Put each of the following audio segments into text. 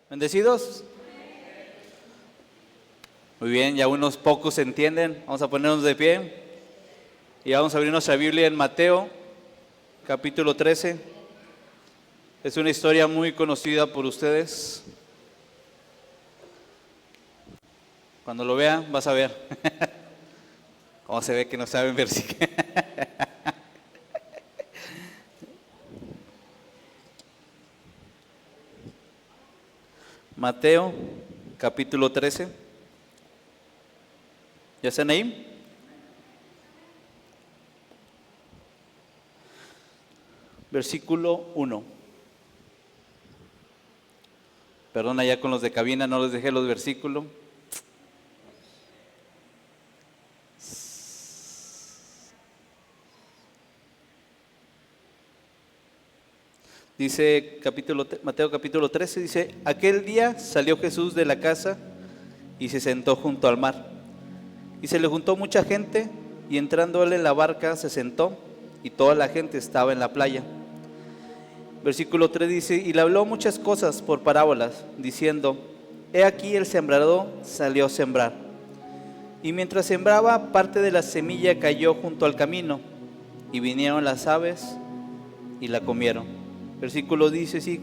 ¿Bendecidos? Muy bien, ya unos pocos entienden. Vamos a ponernos de pie y vamos a abrir nuestra Biblia en Mateo, capítulo 13. Es una historia muy conocida por ustedes. Cuando lo vean, vas a ver cómo se ve que no saben versículo. Mateo, capítulo 13. ¿Ya están ahí? Versículo 1. Perdona, ya con los de cabina no les dejé los versículos. Dice Mateo capítulo 13, dice: aquel día salió Jesús de la casa y se sentó junto al mar. Y se le juntó mucha gente, y entrando él en la barca se sentó, y toda la gente estaba en la playa. Versículo 3 dice: y le habló muchas cosas por parábolas, diciendo: he aquí el sembrador salió a sembrar. Y mientras sembraba, parte de la semilla cayó junto al camino, y vinieron las aves y la comieron. Versículo dice,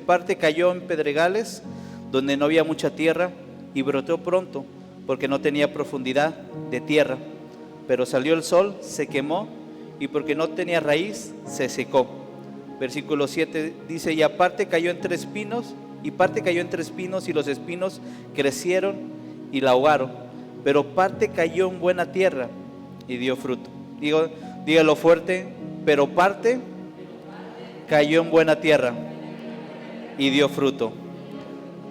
parte cayó en pedregales, donde no había mucha tierra, y brotó pronto, porque no tenía profundidad de tierra. Pero salió el sol, se quemó, y porque no tenía raíz, se secó. Versículo 7 dice: y aparte cayó entre espinos, y los espinos crecieron y la ahogaron. Pero parte cayó en buena tierra y dio fruto. Dígalo fuerte: pero parte cayó en buena tierra y dio fruto.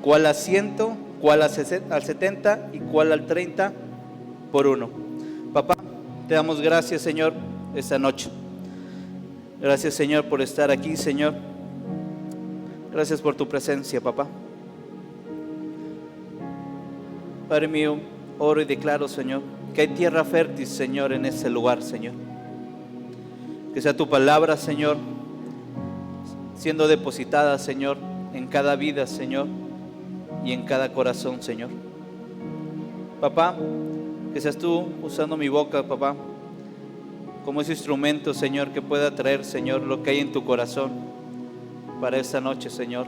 ¿Cuál al 100, cuál al 70 y cuál al 30 por uno? Papá, te damos gracias, Señor, esta noche. Gracias, Señor, por estar aquí, Señor. Gracias por tu presencia, papá. Padre mío, oro y declaro, Señor, que hay tierra fértil, Señor, en este lugar, Señor. Que sea tu palabra, Señor, siendo depositada, Señor, en cada vida, Señor, y en cada corazón, Señor. Papá, que seas tú usando mi boca, papá, como ese instrumento, Señor, que pueda traer, Señor, lo que hay en tu corazón para esta noche, Señor,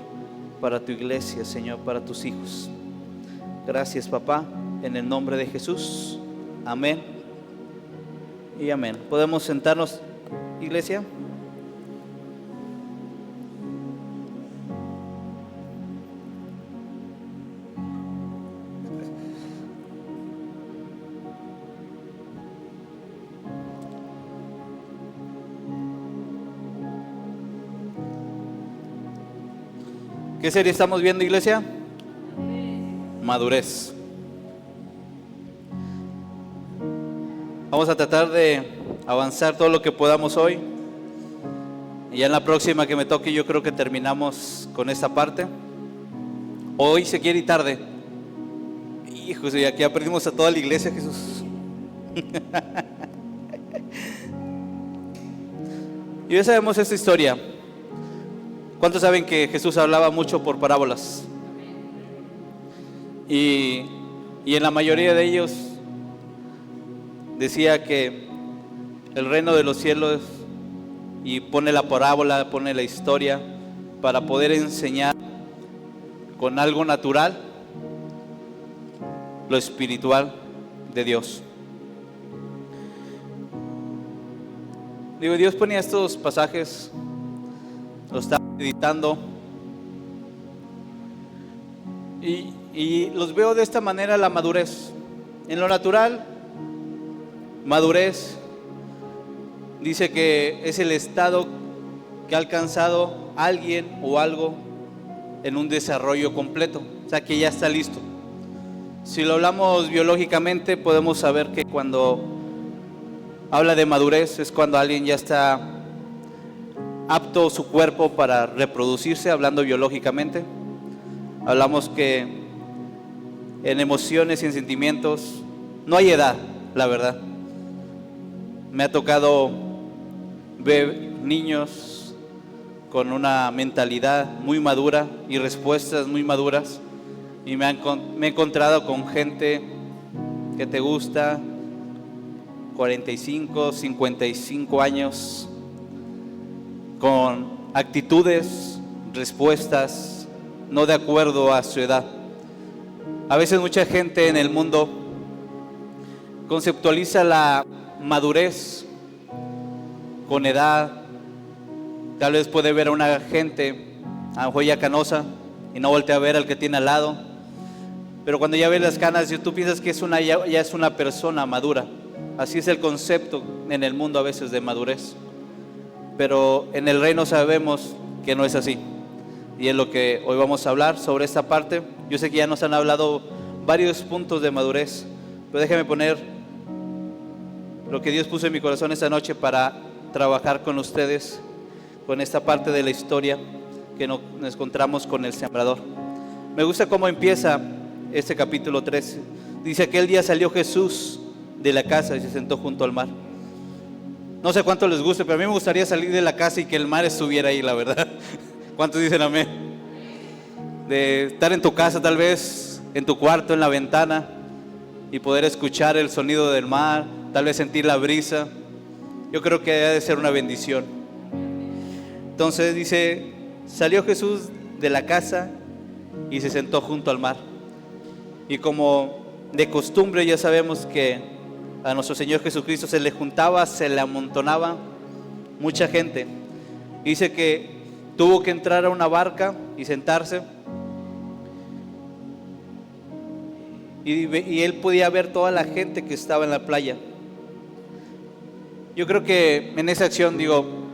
para tu iglesia, Señor, para tus hijos. Gracias, papá, en el nombre de Jesús. Amén y amén. ¿Podemos sentarnos, iglesia? ¿Qué serie estamos viendo, iglesia? Madurez. Vamos a tratar de avanzar todo lo que podamos hoy. Y ya en la próxima que me toque, yo creo que terminamos con esta parte. Hoy se quiere ir tarde. Hijos, y aquí ya perdimos a toda la iglesia, Jesús. Y ya sabemos esta historia. ¿Cuántos saben que Jesús hablaba mucho por parábolas? Y en la mayoría de ellos decía que el reino de los cielos, y pone la parábola, pone la historia para poder enseñar con algo natural lo espiritual de Dios. Dios ponía estos pasajes, los estaba meditando y los veo de esta manera: la madurez. En lo natural, madurez dice que es el estado que ha alcanzado alguien o algo en un desarrollo completo, o sea, que ya está listo. Si lo hablamos biológicamente, podemos saber que cuando habla de madurez es cuando alguien ya está apto su cuerpo para reproducirse, hablando biológicamente. Hablamos que en emociones y en sentimientos no hay edad, la verdad. Me ha tocado ver niños con una mentalidad muy madura y respuestas muy maduras. Y me he encontrado con gente que te gusta, 45, 55 años, con actitudes, respuestas no de acuerdo a su edad. A veces mucha gente en el mundo conceptualiza la madurez con edad. Tal vez puede ver a una gente, a lo mejor ya canosa, y no voltea a ver al que tiene al lado. Pero cuando ya ves las canas, tú piensas que ya es una persona madura. Así es el concepto en el mundo a veces de madurez. Pero en el reino sabemos que no es así. Y es lo que hoy vamos a hablar sobre esta parte. Yo sé que ya nos han hablado varios puntos de madurez, pero déjame poner lo que Dios puso en mi corazón esta noche para trabajar con ustedes, con esta parte de la historia que nos encontramos con el sembrador. Me gusta cómo empieza este capítulo 13. Dice: aquel día salió Jesús de la casa y se sentó junto al mar. No sé cuánto les guste, pero a mí me gustaría salir de la casa y que el mar estuviera ahí, la verdad. ¿Cuántos dicen amén? De estar en tu casa, tal vez en tu cuarto, en la ventana, y poder escuchar el sonido del mar, tal vez sentir la brisa. Yo creo que debe ser una bendición. Entonces dice: salió Jesús de la casa y se sentó junto al mar. Y como de costumbre, ya sabemos que a nuestro Señor Jesucristo se le juntaba, se le amontonaba mucha gente. Dice que tuvo que entrar a una barca y sentarse, y él podía ver toda la gente que estaba en la playa. Yo creo que en esa acción,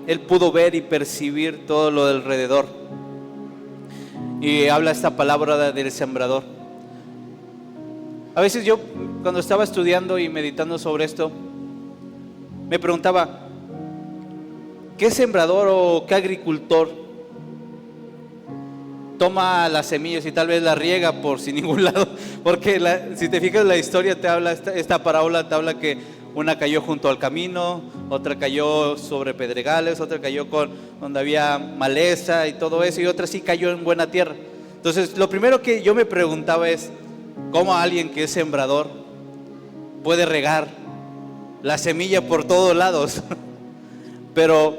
él pudo ver y percibir todo lo del alrededor. Y habla esta palabra del sembrador. A veces yo, cuando estaba estudiando y meditando sobre esto, me preguntaba: ¿qué sembrador o qué agricultor toma las semillas y tal vez las riega por sin ningún lado? Porque si te fijas, la historia te habla, esta parábola te habla que una cayó junto al camino, otra cayó sobre pedregales, otra cayó donde había maleza y todo eso, y otra sí cayó en buena tierra. Entonces, lo primero que yo me preguntaba es: ¿cómo alguien que es sembrador puede regar la semilla por todos lados? Pero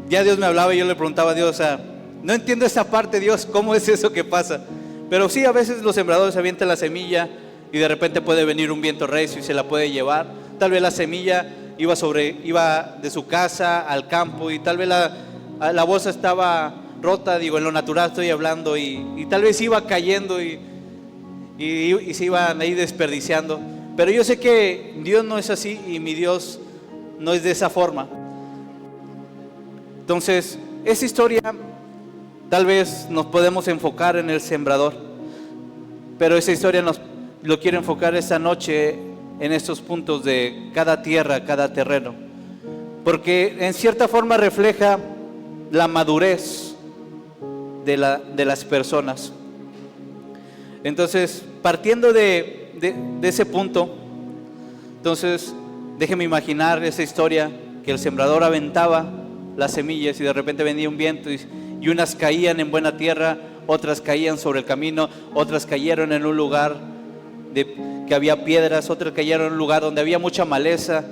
ya Dios me hablaba y yo le preguntaba a Dios: no entiendo esa parte, Dios, ¿cómo es eso que pasa? Pero sí, a veces los sembradores avientan la semilla y de repente puede venir un viento recio y se la puede llevar. Tal vez la semilla iba de su casa al campo, y tal vez la bolsa estaba rota, en lo natural estoy hablando, y tal vez iba cayendo y se iban ahí desperdiciando. Pero yo sé que Dios no es así, y mi Dios no es de esa forma. Entonces, esa historia tal vez nos podemos enfocar en el sembrador, pero esa historia lo quiero enfocar esta noche en estos puntos de cada tierra, cada terreno, porque en cierta forma refleja la madurez de las personas. Entonces, partiendo de ese punto, entonces déjeme imaginar esa historia, que el sembrador aventaba las semillas y de repente venía un viento y unas caían en buena tierra, otras caían sobre el camino, otras cayeron en un lugar que había piedras, otras cayeron en un lugar donde había mucha maleza.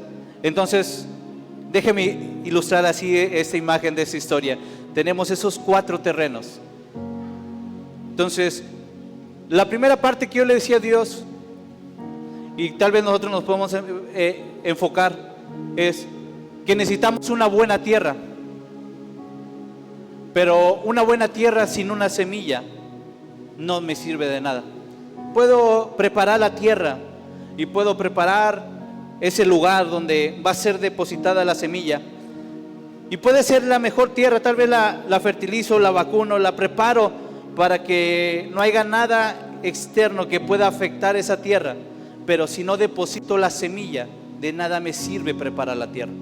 Entonces, déjeme ilustrar así esta imagen de esta historia. Tenemos esos 4 terrenos. Entonces, la primera parte que yo le decía a Dios, y tal vez nosotros nos podemos enfocar, es que necesitamos una buena tierra. Pero una buena tierra sin una semilla no me sirve de nada. Puedo preparar la tierra y puedo preparar ese lugar donde va a ser depositada la semilla, y puede ser la mejor tierra. Tal vez la fertilizo, la vacuno, la preparo para que no haya nada externo que pueda afectar esa tierra. Pero si no deposito la semilla, de nada me sirve preparar la tierra.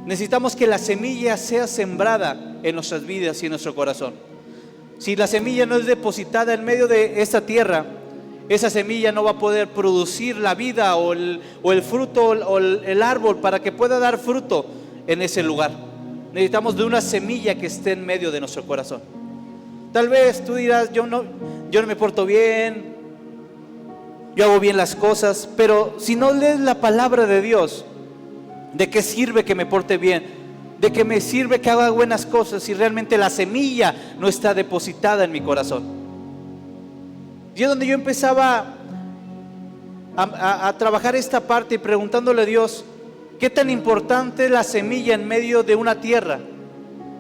Necesitamos que la semilla sea sembrada en nuestras vidas y en nuestro corazón. Si la semilla no es depositada en medio de esta tierra, esa semilla no va a poder producir la vida o el fruto o el árbol para que pueda dar fruto en ese lugar. necesitamos de una semilla que esté en medio de nuestro corazón. Tal vez tú dirás, yo no me porto bien, yo hago bien las cosas, pero si no lees la palabra de Dios, ¿de qué sirve que me porte bien? ¿De qué me sirve que haga buenas cosas si realmente la semilla no está depositada en mi corazón? Y es donde yo empezaba a trabajar esta parte y preguntándole a Dios, ¿qué tan importante es la semilla en medio de una tierra?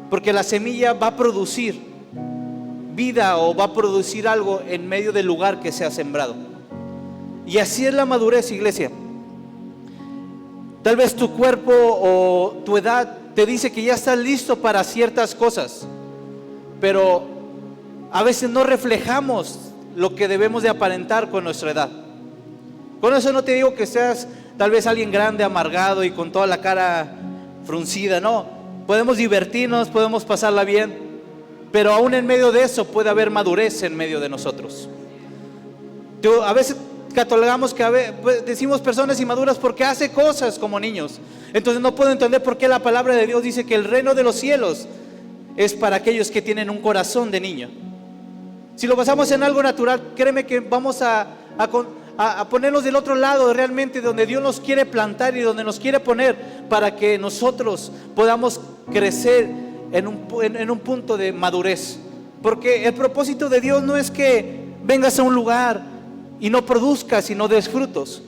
Porque la semilla va a producir vida o va a producir algo en medio del lugar que se ha sembrado. Y así es la madurez, iglesia. Tal vez tu cuerpo o tu edad te dice que ya estás listo para ciertas cosas, pero a veces no reflejamos lo que debemos de aparentar con nuestra edad. Con eso no te digo que seas tal vez alguien grande, amargado y con toda la cara fruncida, no. Podemos divertirnos, podemos pasarla bien, pero aún en medio de eso puede haber madurez en medio de nosotros. A veces catalogamos que decimos personas inmaduras porque hace cosas como niños. Entonces no puedo entender por qué la palabra de Dios dice que el reino de los cielos es para aquellos que tienen un corazón de niño. Si lo basamos en algo natural, créeme que vamos a ponernos del otro lado realmente, donde Dios nos quiere plantar y donde nos quiere poner para que nosotros podamos crecer en un punto de madurez. Porque el propósito de Dios no es que vengas a un lugar y no produzcas y no des frutos.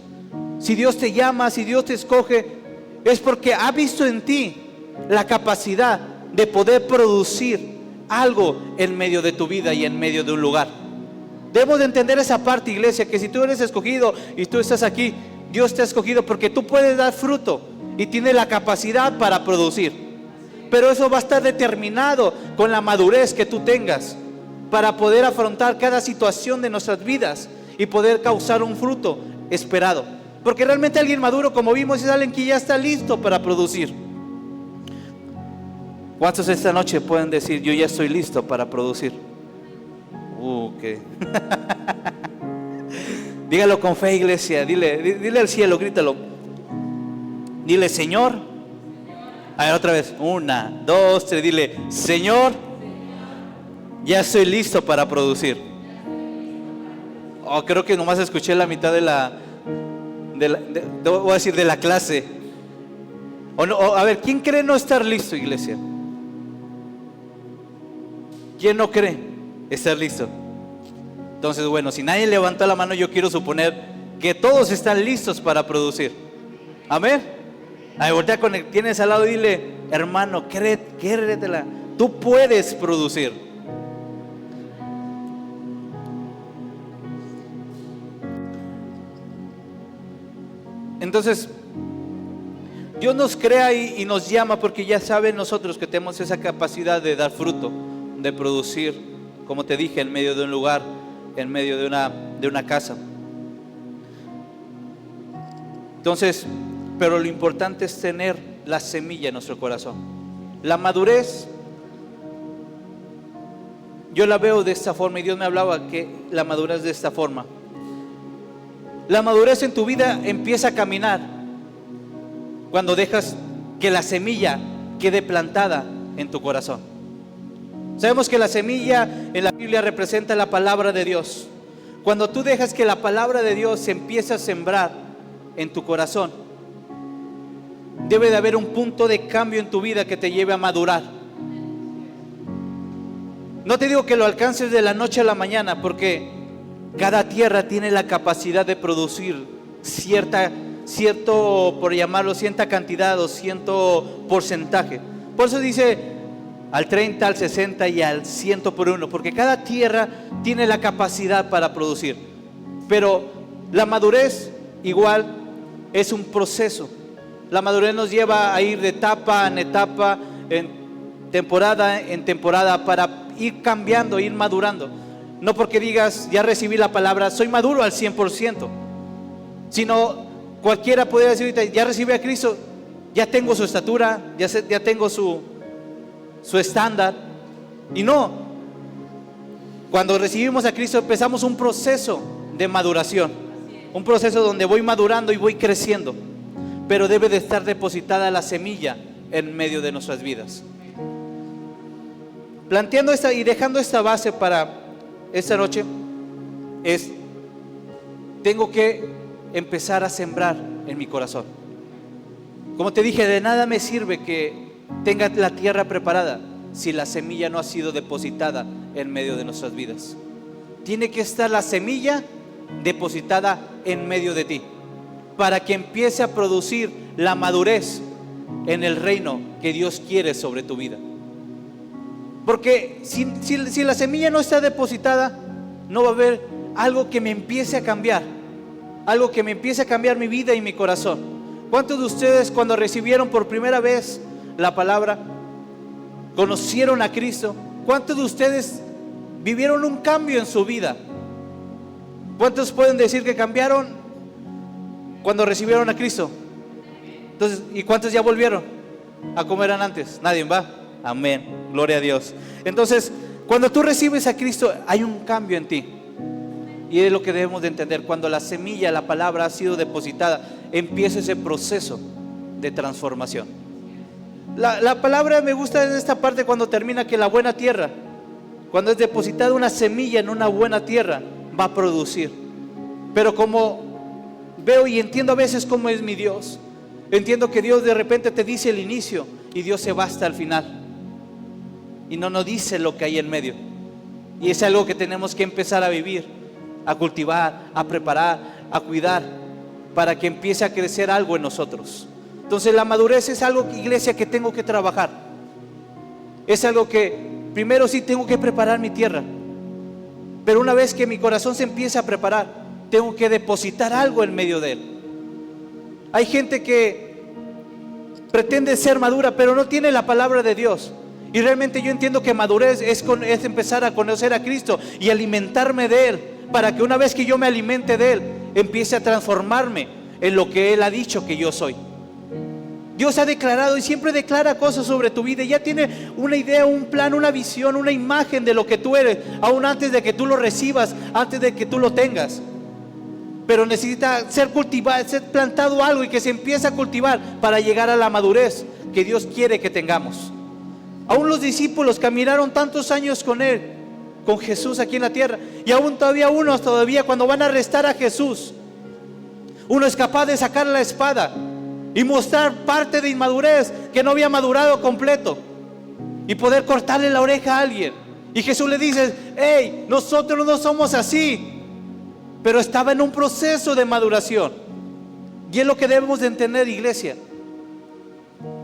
Si Dios te llama, si Dios te escoge, es porque ha visto en ti la capacidad de poder producir algo en medio de tu vida y en medio de un lugar. Debemos de entender esa parte, iglesia, que si tú eres escogido y tú estás aquí, Dios te ha escogido porque tú puedes dar fruto y tienes la capacidad para producir. Pero eso va a estar determinado con la madurez que tú tengas para poder afrontar cada situación de nuestras vidas y poder causar un fruto esperado. Porque realmente alguien maduro, como vimos, es alguien que ya está listo para producir. ¿Cuántos esta noche pueden decir, yo ya estoy listo para producir? ¿Qué? Dígalo con fe, iglesia. Dile al cielo, grítalo. Dile, Señor. A ver, otra vez. 1, 2, 3. Dile, Señor, ya estoy listo para producir. Creo que nomás escuché la mitad de voy a decir, de la clase. A ver, ¿quién cree no estar listo, iglesia? ¿Quién no cree estar listo? Entonces, bueno, si nadie levantó la mano, yo quiero suponer que todos están listos para producir. Amén. A ver, voltea con el que tienes al lado y dile, hermano, créetela, tú puedes producir. Entonces, Dios nos crea y nos llama porque ya sabe nosotros que tenemos esa capacidad de dar fruto, de producir, como te dije, en medio de un lugar, en medio de una casa. Entonces, pero lo importante es tener la semilla en nuestro corazón. La madurez, yo la veo de esta forma, y Dios me hablaba que la madurez de esta forma. La madurez en tu vida empieza a caminar cuando dejas que la semilla quede plantada en tu corazón. Sabemos que la semilla en la Biblia representa la palabra de Dios. Cuando tú dejas que la palabra de Dios se empiece a sembrar en tu corazón, debe de haber un punto de cambio en tu vida que te lleve a madurar. No te digo que lo alcances de la noche a la mañana, porque cada tierra tiene la capacidad de producir cierto, por llamarlo, cierta cantidad o cierto porcentaje. Por eso dice al 30, al 60 y al 100 por uno, porque cada tierra tiene la capacidad para producir. Pero la madurez igual es un proceso. La madurez nos lleva a ir de etapa en etapa, en temporada, para ir cambiando, ir madurando. No porque digas, ya recibí la palabra, soy maduro al 100%, sino cualquiera podría decir ahorita, ya recibí a Cristo, ya tengo su estatura, ya tengo su estándar. Y no, cuando recibimos a Cristo empezamos un proceso de maduración, un proceso donde voy madurando y voy creciendo, pero debe de estar depositada la semilla en medio de nuestras vidas. planteando esta y dejando esta base para esta noche, es: tengo que empezar a sembrar en mi corazón. Como te dije, de nada me sirve que tenga la tierra preparada si la semilla no ha sido depositada en medio de nuestras vidas. Tiene que estar la semilla depositada en medio de ti, para que empiece a producir la madurez en el reino que Dios quiere sobre tu vida. Porque si la semilla no está depositada, no va a haber algo que me empiece a cambiar, algo que me empiece a cambiar mi vida y mi corazón. ¿Cuántos de ustedes, cuando recibieron por primera vez la palabra, conocieron a Cristo? ¿Cuántos de ustedes vivieron un cambio en su vida? ¿Cuántos pueden decir que cambiaron cuando recibieron a Cristo? Entonces, ¿y cuántos ya volvieron a como eran antes? Nadie, ¿va? Amén, gloria a Dios. Entonces, cuando tú recibes a Cristo, hay un cambio en ti. Y es lo que debemos de entender. Cuando la semilla, la palabra ha sido depositada, empieza ese proceso de transformación. La palabra me gusta en esta parte cuando termina, que la buena tierra, cuando es depositada una semilla en una buena tierra, va a producir. Pero como veo y entiendo a veces cómo es mi Dios, entiendo que Dios de repente te dice el inicio y Dios se va hasta el final y no nos dice lo que hay en medio. Y es algo que tenemos que empezar a vivir, a cultivar, a preparar, a cuidar, para que empiece a crecer algo en nosotros. Entonces la madurez es algo, iglesia, que tengo que trabajar. Es algo que primero sí tengo que preparar mi tierra, pero una vez que mi corazón se empieza a preparar, tengo que depositar algo en medio de él. Hay gente que pretende ser madura, pero no tiene la palabra de Dios. Y realmente yo entiendo que madurez es empezar a conocer a Cristo y alimentarme de Él, para que una vez que yo me alimente de Él, empiece a transformarme en lo que Él ha dicho que yo soy. Dios ha declarado y siempre declara cosas sobre tu vida. Ya tiene una idea, un plan, una visión, una imagen de lo que tú eres, aún antes de que tú lo recibas, antes de que tú lo tengas. Pero necesita ser cultivado, ser plantado algo y que se empiece a cultivar para llegar a la madurez que Dios quiere que tengamos. Aún los discípulos caminaron tantos años con Él, con Jesús aquí en la tierra, y aún todavía unos cuando van a arrestar a Jesús, uno es capaz de sacar la espada y mostrar parte de inmadurez, que no había madurado completo, y poder cortarle la oreja a alguien. Y Jesús le dice: hey, nosotros no somos así. Pero estaba en un proceso de maduración. Y es lo que debemos de entender, iglesia.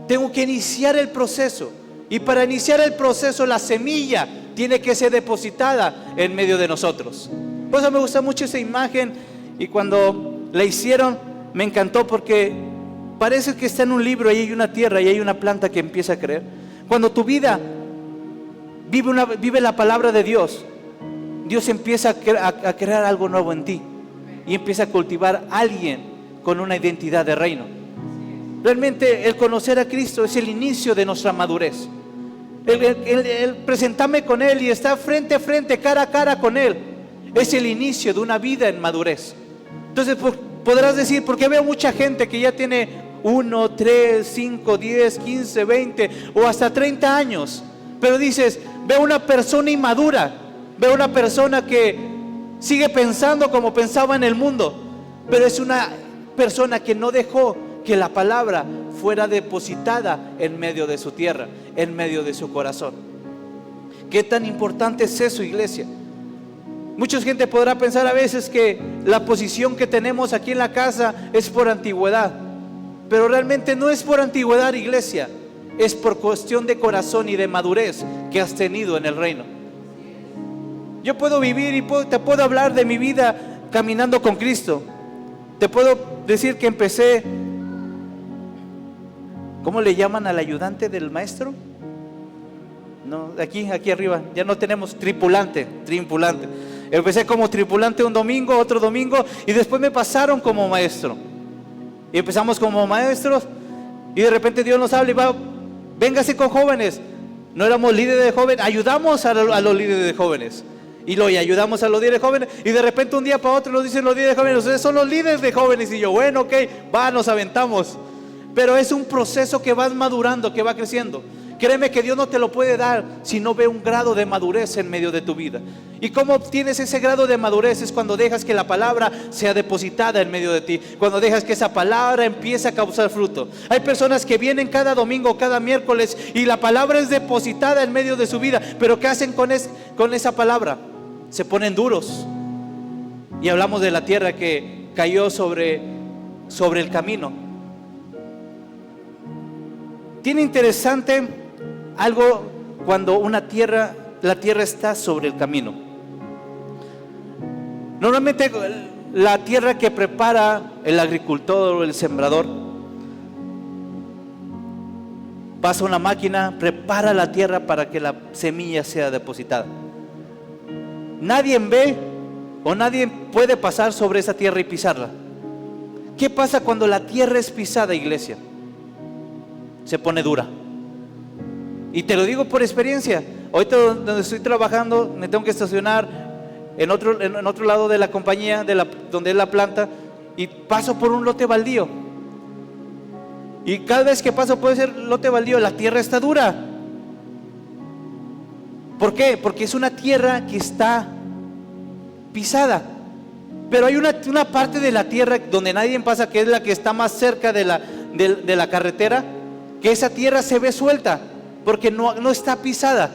Tengo que iniciar el proceso. Y para iniciar el proceso, la semilla tiene que ser depositada en medio de nosotros. Por eso me gusta mucho esa imagen. Y cuando la hicieron, me encantó, porque parece que está en un libro y hay una tierra y hay una planta que empieza a crecer. Cuando tu vida vive la palabra de Dios, Dios empieza a crear algo nuevo en ti y empieza a cultivar a alguien con una identidad de reino. Realmente el conocer a Cristo es el inicio de nuestra madurez. El presentarme con Él y estar frente a frente, cara a cara con Él, es el inicio de una vida en madurez. Entonces podrás decir: ¿por qué veo mucha gente que ya tiene 1, 3, 5, 10, 15, 20 o hasta 30 años? Pero dices: veo una persona inmadura, veo una persona que sigue pensando como pensaba en el mundo, pero es una persona que no dejó que la palabra fuera depositada en medio de su tierra, en medio de su corazón. ¿Qué tan importante es eso, iglesia? Mucha gente podrá pensar a veces que la posición que tenemos aquí en la casa es por antigüedad, pero realmente no es por antigüedad, iglesia. Es por cuestión de corazón y de madurez que has tenido en el reino. Yo puedo vivir y te puedo hablar de mi vida caminando con Cristo. Te puedo decir que empecé, ¿cómo le llaman al ayudante del maestro? No, aquí arriba, ya no tenemos tripulante. Empecé como tripulante un domingo, otro domingo, y después me pasaron como maestro. Y empezamos como maestros, y de repente Dios nos habla y va: véngase con jóvenes. No éramos líderes de jóvenes, ayudamos a los líderes de jóvenes. Y ayudamos a los líderes jóvenes, y de repente un día para otro nos dicen los líderes jóvenes: ustedes son los líderes de jóvenes. Y yo: bueno, ok, nos aventamos. Pero es un proceso que vas madurando, que va creciendo, Créeme que Dios no te lo puede dar si no ve un grado de madurez en medio de tu vida. ¿Y cómo obtienes ese grado de madurez? Es cuando dejas que la palabra sea depositada en medio de ti, cuando dejas que esa palabra empiece a causar fruto. Hay personas que vienen cada domingo, cada miércoles, y la palabra es depositada en medio de su vida, pero ¿qué hacen con esa palabra? Se ponen duros. Y hablamos de la tierra que cayó sobre el camino. Tiene interesante algo cuando la tierra está sobre el camino. Normalmente la tierra que prepara el agricultor o el sembrador, pasa una máquina, prepara la tierra para que la semilla sea depositada. Nadie ve o nadie puede pasar sobre esa tierra y pisarla. ¿Qué pasa cuando la tierra es pisada, iglesia? Se pone dura. Y te lo digo por experiencia. Ahorita donde estoy trabajando, me tengo que estacionar en otro lado de la compañía, donde es la planta, y paso por un lote baldío. Y cada vez que paso puede ser lote baldío, la tierra está dura. ¿Por qué? Porque es una tierra que está pisada. Pero hay una parte de la tierra donde nadie pasa, que es la que está más cerca de la carretera, que esa tierra se ve suelta, porque no está pisada.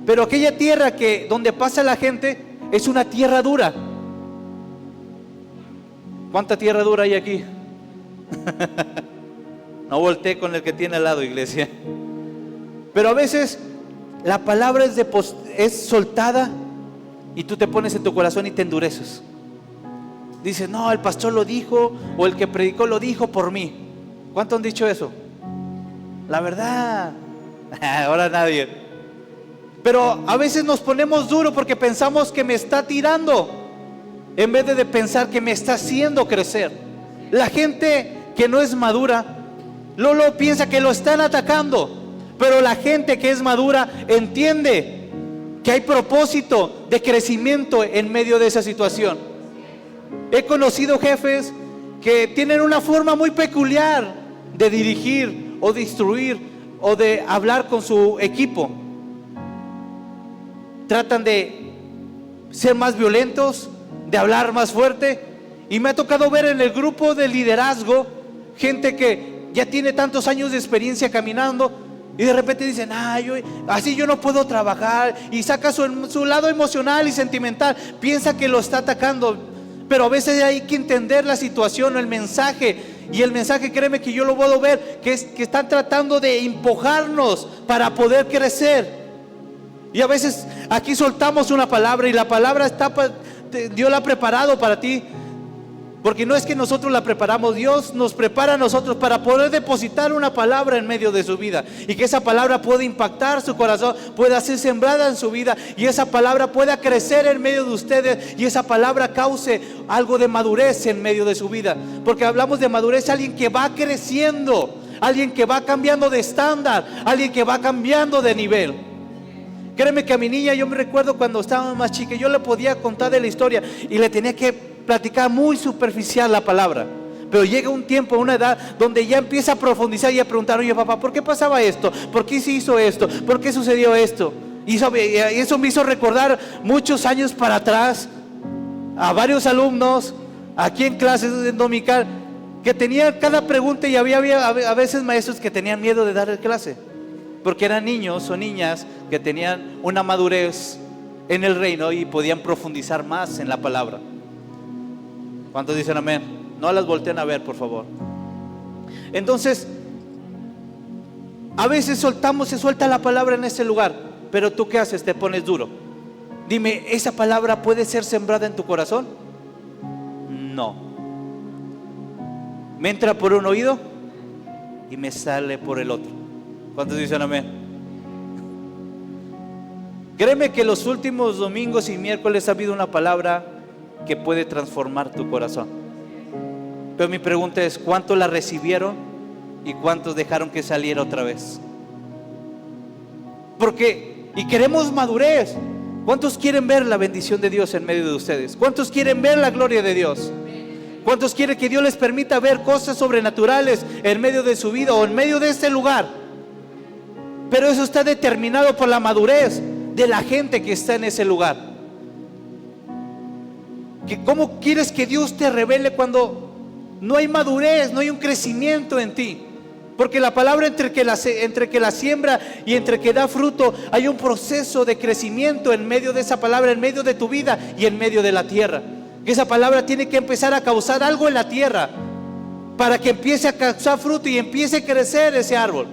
Pero aquella tierra donde pasa la gente es una tierra dura. ¿Cuánta tierra dura hay aquí? No volteé con el que tiene al lado, iglesia. Pero a veces la palabra es soltada y tú te pones en tu corazón y te endureces. Dices, no, el pastor lo dijo, o el que predicó lo dijo por mí. ¿Cuántos han dicho eso? La verdad. Ahora nadie. Pero a veces nos ponemos duro porque pensamos que me está tirando, en vez de pensar que me está haciendo crecer. La gente que no es madura, Lolo piensa que lo están atacando. Pero la gente que es madura entiende que hay propósito de crecimiento en medio de esa situación. He conocido jefes que tienen una forma muy peculiar de dirigir o de instruir o de hablar con su equipo. Tratan de ser más violentos, de hablar más fuerte. Y me ha tocado ver en el grupo de liderazgo gente que ya tiene tantos años de experiencia caminando, y de repente dicen, así yo no puedo trabajar, y saca su lado emocional y sentimental, piensa que lo está atacando. Pero a veces hay que entender la situación o el mensaje. Y el mensaje, créeme que yo lo puedo ver, que están tratando de empujarnos para poder crecer. Y a veces aquí soltamos una palabra, y la palabra Dios la ha preparado para ti. Porque no es que nosotros la preparamos, Dios nos prepara a nosotros para poder depositar una palabra en medio de su vida, y que esa palabra pueda impactar su corazón, pueda ser sembrada en su vida, y esa palabra pueda crecer en medio de ustedes, y esa palabra cause algo de madurez en medio de su vida. Porque hablamos de madurez, alguien que va creciendo, alguien que va cambiando de estándar, alguien que va cambiando de nivel. Créeme que a mi niña, yo me recuerdo cuando estaba más chica, yo le podía contar de la historia y le tenía que platicar muy superficial la palabra. Pero llega un tiempo, una edad donde ya empieza a profundizar y a preguntar, oye papá, ¿por qué pasaba esto? ¿Por qué se hizo esto? ¿Por qué sucedió esto? Y eso me hizo recordar muchos años para atrás a varios alumnos aquí en clases de dominical que tenían cada pregunta, y había a veces maestros que tenían miedo de dar clase, porque eran niños o niñas que tenían una madurez en el reino y podían profundizar más en la palabra. ¿Cuántos dicen amén? No las volteen a ver, por favor. Entonces, a veces se suelta la palabra en ese lugar, pero ¿tú qué haces? Te pones duro. Dime, ¿esa palabra puede ser sembrada en tu corazón? No. Me entra por un oído y me sale por el otro. ¿Cuántos dicen amén? Créeme que los últimos domingos y miércoles ha habido una palabra que puede transformar tu corazón. Pero mi pregunta es, ¿cuántos la recibieron y cuántos dejaron que saliera otra vez? Y queremos madurez. ¿Cuántos quieren ver la bendición de Dios en medio de ustedes? ¿Cuántos quieren ver la gloria de Dios? ¿Cuántos quieren que Dios les permita ver cosas sobrenaturales en medio de su vida o en medio de este lugar? Pero eso está determinado por la madurez de la gente que está en ese lugar. ¿Cómo quieres que Dios te revele cuando no hay madurez, no hay un crecimiento en ti? Porque la palabra entre que la siembra y entre que da fruto, hay un proceso de crecimiento en medio de esa palabra, en medio de tu vida y en medio de la tierra. Que esa palabra tiene que empezar a causar algo en la tierra para que empiece a causar fruto y empiece a crecer ese árbol.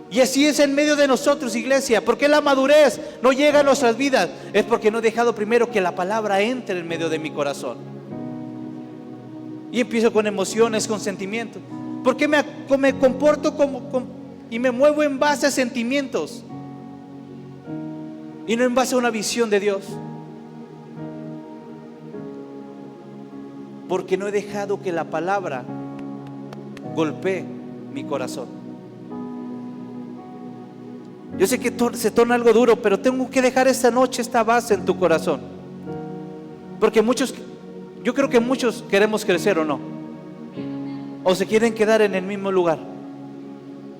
Y así es en medio de nosotros, iglesia. Porque la madurez no llega a nuestras vidas, es porque no he dejado primero que la palabra entre en medio de mi corazón. Y empiezo con emociones, con sentimientos. Porque me comporto y me muevo en base a sentimientos y no en base a una visión de Dios. Porque no he dejado que la palabra golpee mi corazón. Yo sé que se torna algo duro, pero tengo que dejar esta noche esta base en tu corazón. Porque yo creo que muchos queremos crecer, ¿o no? O se quieren quedar en el mismo lugar.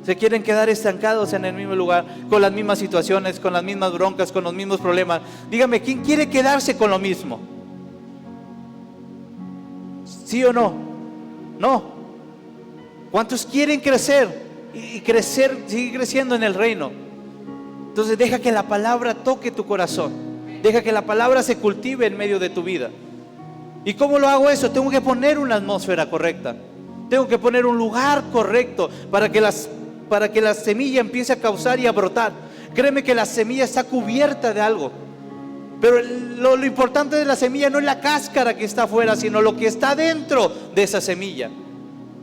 Se quieren quedar estancados en el mismo lugar, con las mismas situaciones, con las mismas broncas, con los mismos problemas. Dígame, ¿quién quiere quedarse con lo mismo? ¿Sí o no? No. ¿Cuántos quieren crecer y crecer, seguir creciendo en el reino? Entonces deja que la palabra toque tu corazón. Deja que la palabra se cultive en medio de tu vida. ¿Y cómo lo hago eso? Tengo que poner una atmósfera correcta. Tengo que poner un lugar correcto para que la semilla empiece a causar y a brotar. Créeme que la semilla está cubierta de algo. Pero lo importante de la semilla no es la cáscara que está afuera, sino lo que está dentro de esa semilla.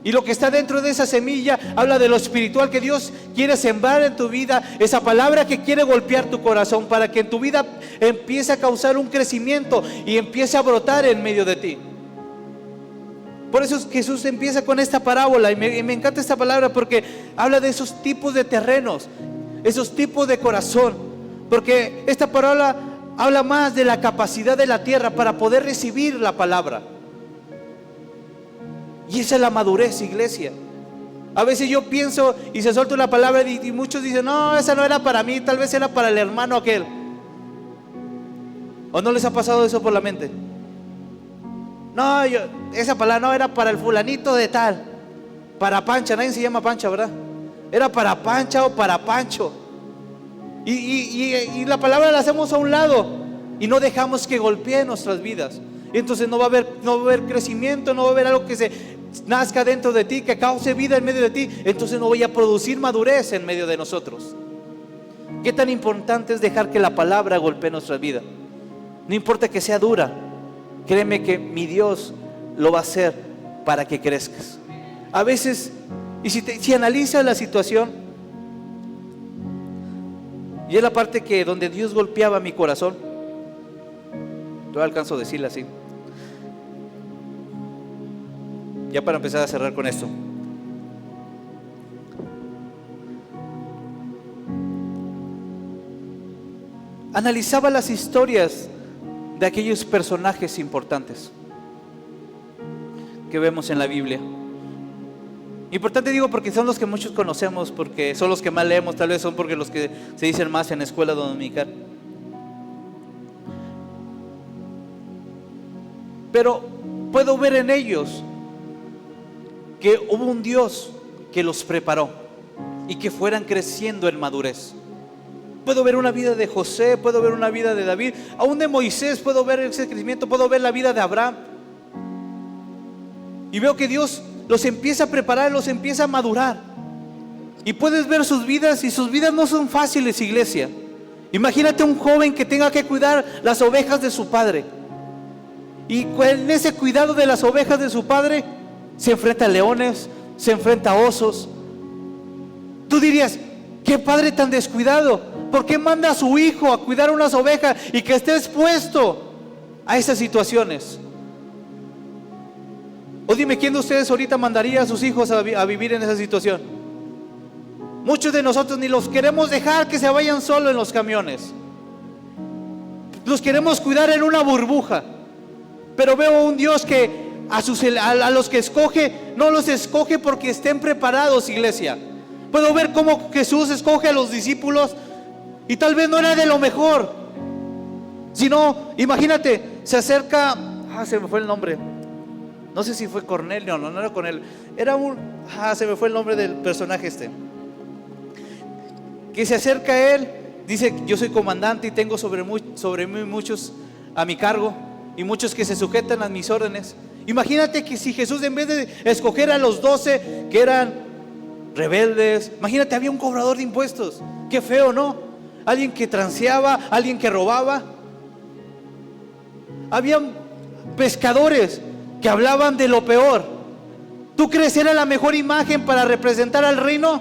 Y lo que está dentro de esa semilla habla de lo espiritual que Dios quiere sembrar en tu vida. Esa palabra que quiere golpear tu corazón para que en tu vida empiece a causar un crecimiento y empiece a brotar en medio de ti. Por eso Jesús empieza con esta parábola y me encanta esta palabra porque habla de esos tipos de terrenos, esos tipos de corazón. Porque esta parábola habla más de la capacidad de la tierra para poder recibir la palabra. Y esa es la madurez, iglesia. A veces yo pienso y se suelta una palabra y muchos dicen, no, esa no era para mí, tal vez era para el hermano aquel. ¿O no les ha pasado eso por la mente? No, esa palabra no era para el fulanito de tal, para Pancha. Nadie se llama Pancha, ¿verdad? Era para Pancha o para Pancho. Y la palabra la hacemos a un lado y no dejamos que golpee nuestras vidas. Entonces no va a haber crecimiento, no va a haber algo que se nazca dentro de ti, que cause vida en medio de ti. Entonces no voy a producir madurez en medio de nosotros. ¿Qué tan importante es dejar que la palabra golpee nuestra vida? No importa que sea dura, créeme que mi Dios lo va a hacer para que crezcas. A veces, y si analizas la situación, y es la parte que donde Dios golpeaba mi corazón, yo alcanzo a decirle así. Ya para empezar a cerrar con esto. Analizaba las historias de aquellos personajes importantes que vemos en la Biblia. Importante digo porque son los que muchos conocemos, porque son los que más leemos, tal vez son porque los que se dicen más en la escuela dominical. Pero puedo ver en ellos que hubo un Dios que los preparó y que fueran creciendo en madurez. Puedo ver una vida de José, puedo ver una vida de David, aún de Moisés puedo ver ese crecimiento, puedo ver la vida de Abraham. Y veo que Dios los empieza a preparar, los empieza a madurar. Y puedes ver sus vidas y sus vidas no son fáciles, iglesia. Imagínate un joven que tenga que cuidar las ovejas de su padre. Y en ese cuidado de las ovejas de su padre se enfrenta a leones, se enfrenta a osos. Tú dirías, qué padre tan descuidado, ¿por qué manda a su hijo a cuidar unas ovejas y que esté expuesto a esas situaciones? O dime, ¿quién de ustedes ahorita mandaría a sus hijos a vivir en esa situación? Muchos de nosotros ni los queremos dejar que se vayan solo en los camiones. Los queremos cuidar en una burbuja. Pero veo un Dios que a los que escoge, no los escoge porque estén preparados, iglesia. Puedo ver cómo Jesús escoge a los discípulos y tal vez no era de lo mejor, sino, imagínate, se acerca, se me fue el nombre, no sé si fue Cornelio, no era Cornelio, se me fue el nombre del personaje que se acerca a él, dice: yo soy comandante y tengo sobre mí muchos a mi cargo y muchos que se sujetan a mis órdenes. Imagínate que si Jesús, en vez de escoger a los 12 que eran rebeldes, imagínate, había un cobrador de impuestos, qué feo, ¿no? Alguien que transeaba, alguien que robaba. Habían pescadores que hablaban de lo peor. ¿Tú crees que era la mejor imagen para representar al reino?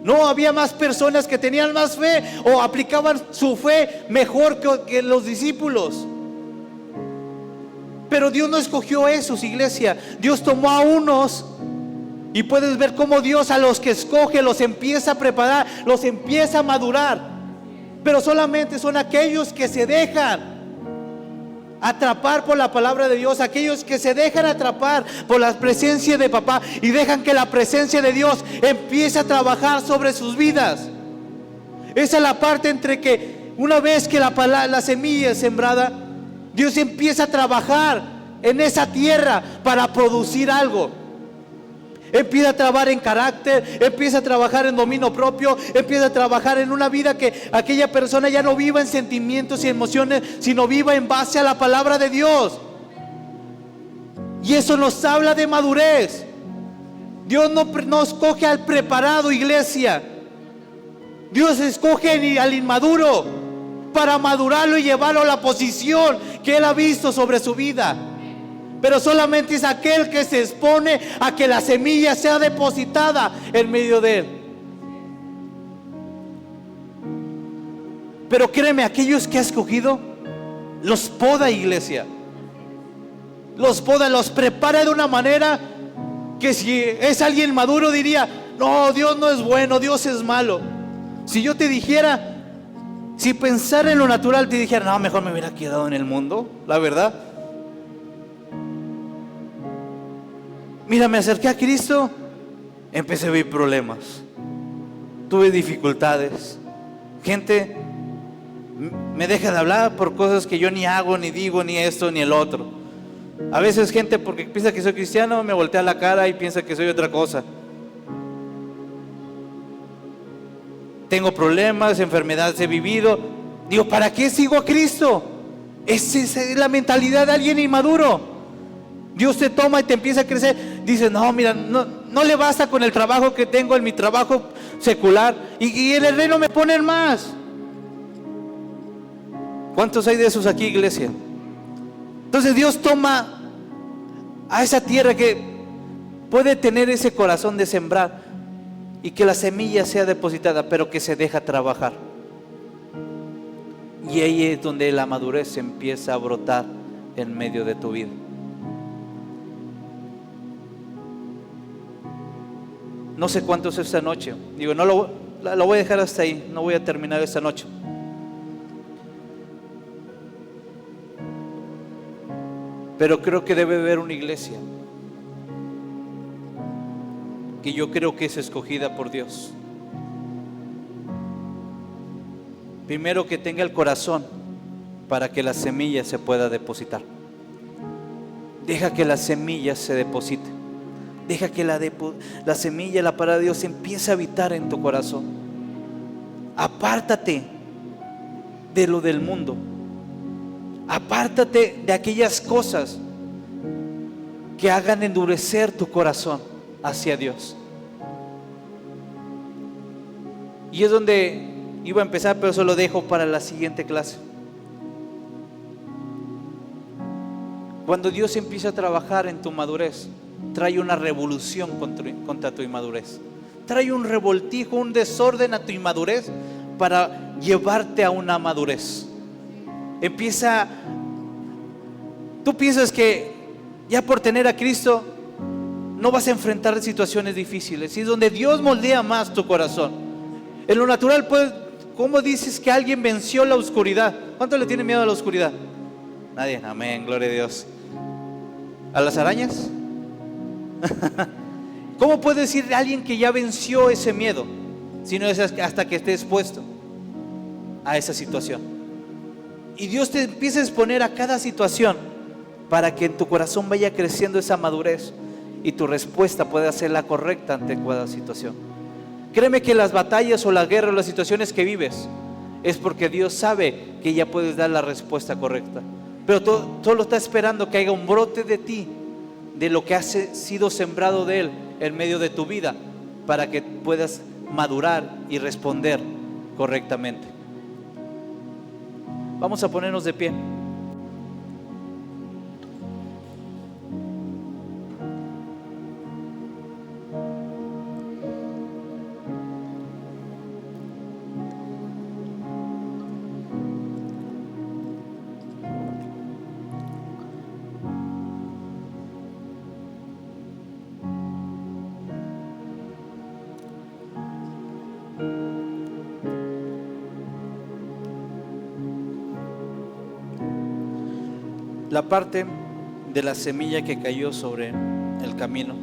No, había más personas que tenían más fe o aplicaban su fe mejor que los discípulos. Pero Dios no escogió esos, iglesia. Dios tomó a unos, y puedes ver cómo Dios a los que escoge los empieza a preparar, los empieza a madurar. Pero solamente son aquellos que se dejan atrapar por la palabra de Dios, aquellos que se dejan atrapar por la presencia de papá y dejan que la presencia de Dios empiece a trabajar sobre sus vidas. Esa es la parte entre que una vez que la semilla es sembrada, Dios empieza a trabajar en esa tierra para producir algo. Empieza a trabajar en carácter, empieza a trabajar en dominio propio, empieza a trabajar en una vida que aquella persona ya no viva en sentimientos y emociones, sino viva en base a la palabra de Dios. Y eso nos habla de madurez. Dios no escoge al preparado, iglesia. Dios escoge al inmaduro para madurarlo y llevarlo a la posición que Él ha visto sobre su vida. Pero solamente es aquel que se expone a que la semilla sea depositada en medio de él. Pero créeme, aquellos que ha escogido, los poda, iglesia. Los poda, los prepara de una manera que si es alguien maduro diría: no, Dios no es bueno, Dios es malo. Si yo te dijera, si pensara en lo natural, te dijera: no, mejor me hubiera quedado en el mundo, la verdad. Mira, me acerqué a Cristo, empecé a ver problemas, tuve dificultades, gente me deja de hablar por cosas que yo ni hago, ni digo, ni esto, ni el otro. A veces gente, porque piensa que soy cristiano, me voltea la cara y piensa que soy otra cosa. Tengo problemas, enfermedades he vivido. Digo, ¿para qué sigo a Cristo? Esa es la mentalidad de alguien inmaduro. Dios te toma y te empieza a crecer. Dices: no, mira, no le basta con el trabajo que tengo en mi trabajo secular, y en el reino me ponen más. ¿Cuántos hay de esos aquí, iglesia? Entonces Dios toma a esa tierra que puede tener ese corazón de sembrar y que la semilla sea depositada, pero que se deja trabajar. Y ahí es donde la madurez empieza a brotar en medio de tu vida. No sé cuántos esta noche. Digo, lo voy a dejar hasta ahí. No voy a terminar esta noche. Pero creo que debe haber una iglesia que yo creo que es escogida por Dios. Primero, que tenga el corazón para que la semilla se pueda depositar. Deja que la semilla se deposite. Deja que la semilla, la palabra de Dios, empiece a habitar en tu corazón. Apártate de lo del mundo. Apártate de aquellas cosas que hagan endurecer tu corazón hacia Dios. Y es donde iba a empezar, pero eso lo dejo para la siguiente clase. Cuando Dios empieza a trabajar en tu madurez, trae una revolución contra tu inmadurez. Trae un revoltijo, un desorden a tu inmadurez para llevarte a una madurez. Tú piensas que ya por tener a Cristo no vas a enfrentar situaciones difíciles, y es donde Dios moldea más tu corazón. En lo natural, pues, ¿cómo dices que alguien venció la oscuridad? ¿Cuánto le tiene miedo a la oscuridad? Nadie. Amén, gloria a Dios. ¿A las arañas? ¿Cómo puede decir de alguien que ya venció ese miedo? Si no es hasta que esté expuesto a esa situación. Y Dios te empieza a exponer a cada situación para que en tu corazón vaya creciendo esa madurez y tu respuesta pueda ser la correcta ante cada situación. Créeme que las batallas o las guerras o las situaciones que vives es porque Dios sabe que ya puedes dar la respuesta correcta. Pero todo lo está esperando que haya un brote de ti, de lo que ha sido sembrado de Él en medio de tu vida, para que puedas madurar y responder correctamente. Vamos a ponernos de pie. La parte de la semilla que cayó sobre el camino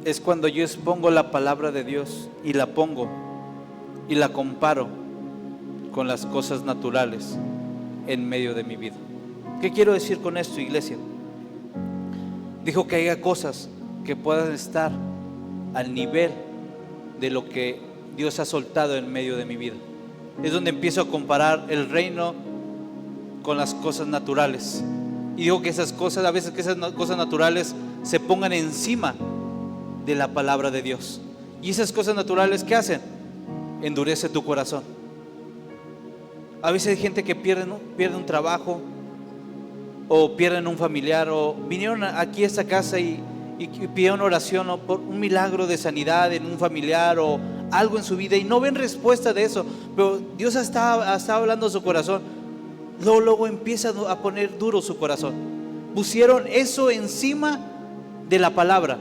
es cuando yo expongo la palabra de Dios y la pongo y la comparo con las cosas naturales en medio de mi vida. ¿Qué quiero decir con esto, iglesia? Dijo que haya cosas que puedan estar al nivel de lo que Dios ha soltado en medio de mi vida. Es donde empiezo a comparar el reino con las cosas naturales. Y digo que esas cosas, a veces que esas cosas naturales se pongan encima de la palabra de Dios. Y esas cosas naturales, ¿qué hacen? Endurece tu corazón. A veces hay gente que pierde un trabajo, o pierden un familiar, o vinieron aquí a esta casa y pidieron oración o por un milagro de sanidad en un familiar o algo en su vida y no ven respuesta de eso, pero Dios está hablando a su corazón. Luego empieza a poner duro su corazón. Pusieron eso encima de la palabra,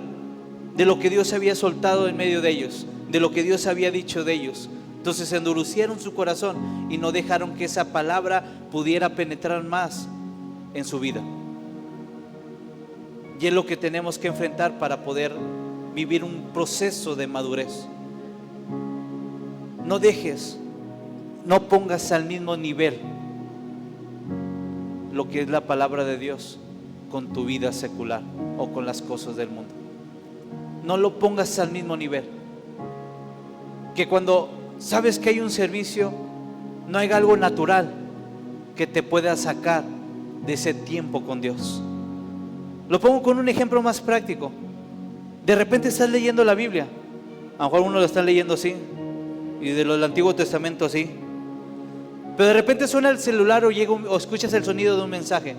de lo que Dios había soltado en medio de ellos, de lo que Dios había dicho de ellos. Entonces endurecieron su corazón y no dejaron que esa palabra pudiera penetrar más en su vida. Y es lo que tenemos que enfrentar para poder vivir un proceso de madurez. No dejes, no pongas al mismo nivel lo que es la palabra de Dios con tu vida secular o con las cosas del mundo. No lo pongas al mismo nivel. Que cuando sabes que hay un servicio, no hay algo natural que te pueda sacar de ese tiempo con Dios. Lo pongo con un ejemplo más práctico. De repente estás leyendo la Biblia, a lo mejor uno lo está leyendo así, y de lo del Antiguo Testamento así, pero de repente suena el celular o escuchas el sonido de un mensaje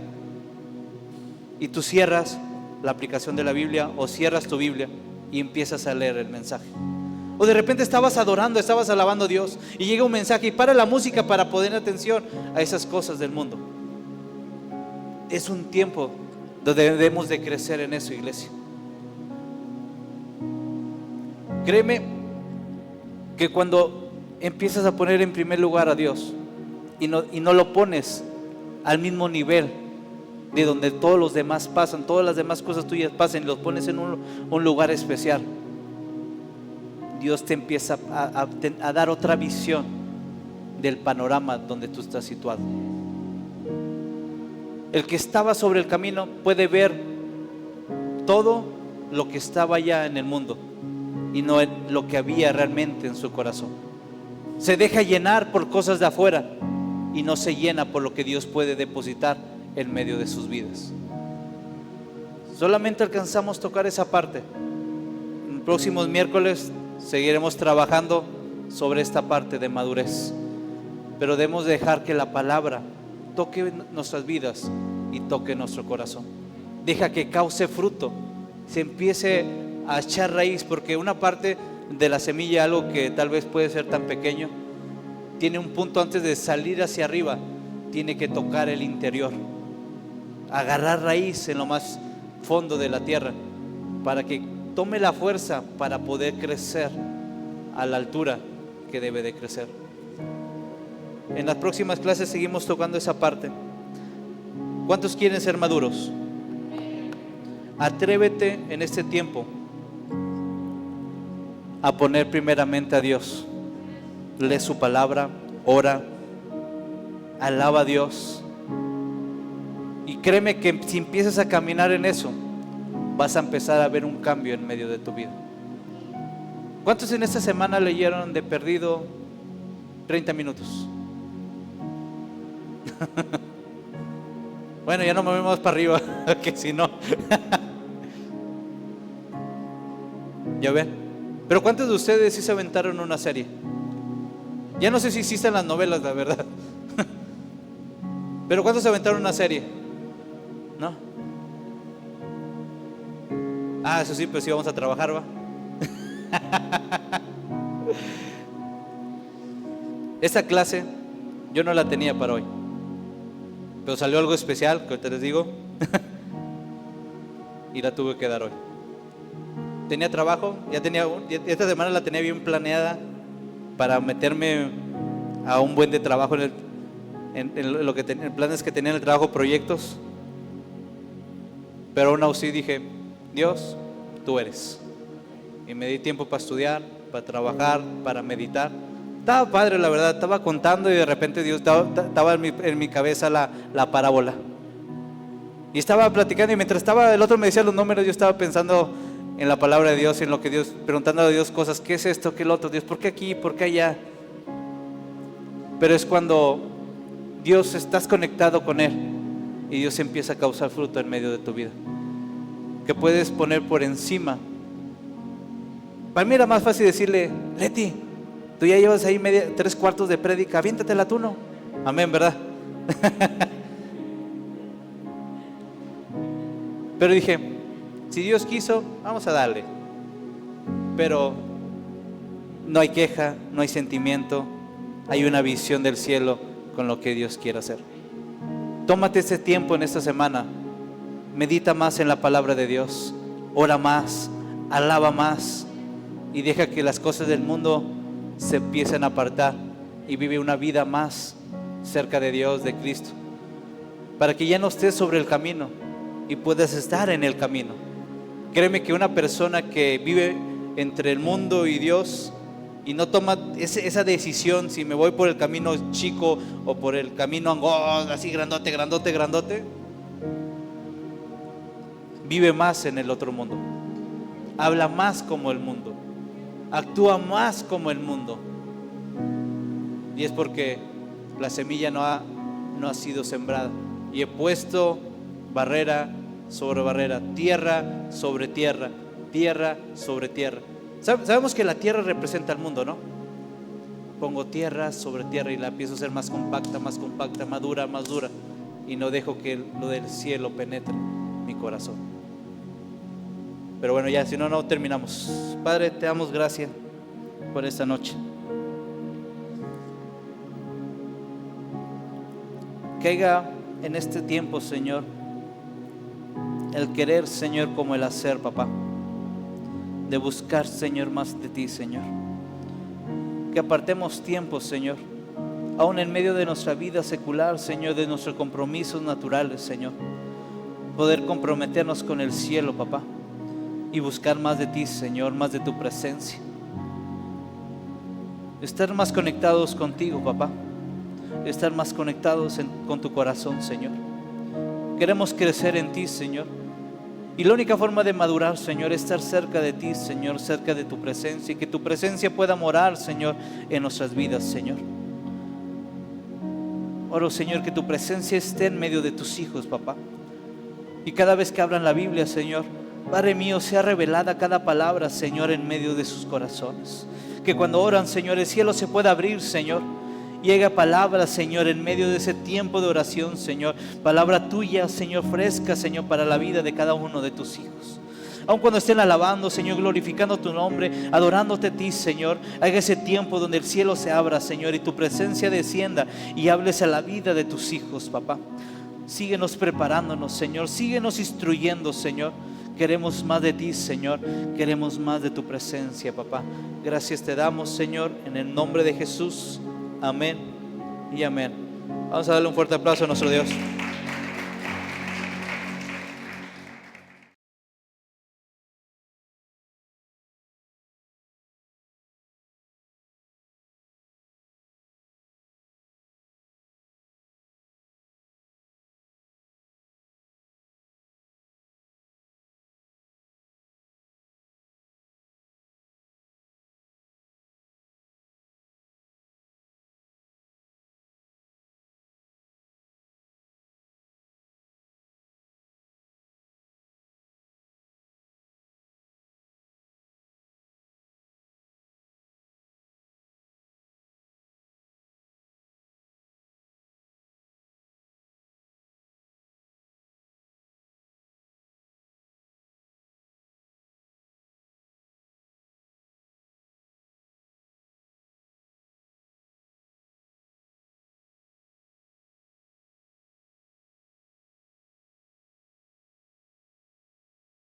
y tú cierras la aplicación de la Biblia o cierras tu Biblia y empiezas a leer el mensaje. O de repente estabas adorando, estabas alabando a Dios y llega un mensaje y para la música para poner atención a esas cosas del mundo. Es un tiempo donde debemos de crecer en eso, iglesia. Créeme que cuando empiezas a poner en primer lugar a Dios y no lo pones al mismo nivel de donde todos los demás pasan, todas las demás cosas tuyas pasan y los pones en un lugar especial, Dios te empieza a dar otra visión del panorama donde tú estás situado. El que estaba sobre el camino puede ver todo lo que estaba ya en el mundo y no lo que había realmente en su corazón. Se deja llenar por cosas de afuera y no se llena por lo que Dios puede depositar en medio de sus vidas. Solamente alcanzamos a tocar esa parte. En próximos miércoles seguiremos trabajando sobre esta parte de madurez, pero debemos dejar que la palabra toque nuestras vidas y toque nuestro corazón. Deja que cause fruto, se empiece a echar raíz, porque una parte de la semilla, algo que tal vez puede ser tan pequeño, tiene un punto antes de salir hacia arriba, tiene que tocar el interior, agarrar raíz en lo más fondo de la tierra, para que tome la fuerza para poder crecer a la altura que debe de crecer. En las próximas clases seguimos tocando esa parte. ¿Cuántos quieren ser maduros? Atrévete en este tiempo a poner primeramente a Dios. Lee su palabra, ora, alaba a Dios. Y créeme que si empiezas a caminar en eso, vas a empezar a ver un cambio en medio de tu vida. ¿Cuántos en esta semana leyeron de perdido 30 minutos? Bueno, ya no me voy más para arriba, que si no. ¿Ya ven? Pero ¿cuántos de ustedes sí se aventaron una serie? Ya no sé si existen las novelas, la verdad. Pero ¿cuántos se aventaron una serie? ¿No? Ah, eso sí, pues sí vamos a trabajar, ¿va? Esta clase yo no la tenía para hoy, pero salió algo especial que ahorita les digo. Y la tuve que dar hoy. Tenía trabajo, esta semana la tenía bien planeada para meterme a un buen de trabajo en lo que en planes que tenía en el trabajo, proyectos. Pero aún así dije, Dios, tú eres. Y me di tiempo para estudiar, para trabajar, para meditar. Estaba padre, la verdad, estaba contando y de repente Dios estaba en mi cabeza la parábola. Y estaba platicando y mientras el otro me decía los números, yo estaba pensando en la palabra de Dios, en lo que Dios, preguntando a Dios cosas, ¿qué es esto? ¿Qué es lo otro? Dios, ¿por qué aquí? ¿Por qué allá? Pero es cuando Dios estás conectado con Él y Dios empieza a causar fruto en medio de tu vida, que puedes poner por encima. Para mí era más fácil decirle, Leti, tú ya llevas ahí 3/4 de prédica, aviéntatela tú, ¿no? Amén, ¿verdad? Pero dije, si Dios quiso, vamos a darle. Pero no hay queja, no hay sentimiento, hay una visión del cielo con lo que Dios quiere hacer. Tómate este tiempo en esta semana, medita más en la palabra de Dios, ora más, alaba más y deja que las cosas del mundo se empiecen a apartar y vive una vida más cerca de Dios, de Cristo, para que ya no estés sobre el camino y puedas estar en el camino. Créeme que una persona que vive entre el mundo y Dios y no toma esa decisión, si me voy por el camino chico o por el camino angosto, así grandote, grandote, grandote, vive más en el otro mundo, habla más como el mundo, actúa más como el mundo. Y es porque la semilla no ha sido sembrada. Y he puesto barrera sobre barrera, tierra sobre tierra, tierra sobre tierra. Sabemos que la tierra representa al mundo, ¿no? Pongo tierra sobre tierra y la empiezo a hacer más compacta, más dura, más dura. Y no dejo que lo del cielo penetre mi corazón. Pero bueno, ya, si no, no terminamos. Padre, te damos gracias por esta noche. Que haya en este tiempo, Señor, el querer, Señor, como el hacer, papá. De buscar, Señor, más de ti, Señor. Que apartemos tiempo, Señor, aún en medio de nuestra vida secular, Señor, de nuestros compromisos naturales, Señor. Poder comprometernos con el cielo, papá. Y buscar más de ti, Señor, más de tu presencia. Estar más conectados contigo, papá. Estar más conectados con tu corazón, Señor. Queremos crecer en ti, Señor. Y la única forma de madurar, Señor, es estar cerca de ti, Señor, cerca de tu presencia. Y que tu presencia pueda morar, Señor, en nuestras vidas, Señor. Oro, Señor, que tu presencia esté en medio de tus hijos, papá. Y cada vez que hablan la Biblia, Señor, Padre mío, sea revelada cada palabra, Señor, en medio de sus corazones. Que cuando oran, Señor, el cielo se pueda abrir, Señor. Llega palabra, Señor, en medio de ese tiempo de oración, Señor. Palabra tuya, Señor, fresca, Señor, para la vida de cada uno de tus hijos. Aun cuando estén alabando, Señor, glorificando tu nombre, adorándote a ti, Señor, haga ese tiempo donde el cielo se abra, Señor, y tu presencia descienda y hables a la vida de tus hijos, papá. Síguenos preparándonos, Señor. Síguenos instruyendo, Señor. Queremos más de ti, Señor. Queremos más de tu presencia, papá. Gracias te damos, Señor, en el nombre de Jesús. Amén y amén. Vamos a darle un fuerte aplauso a nuestro Dios.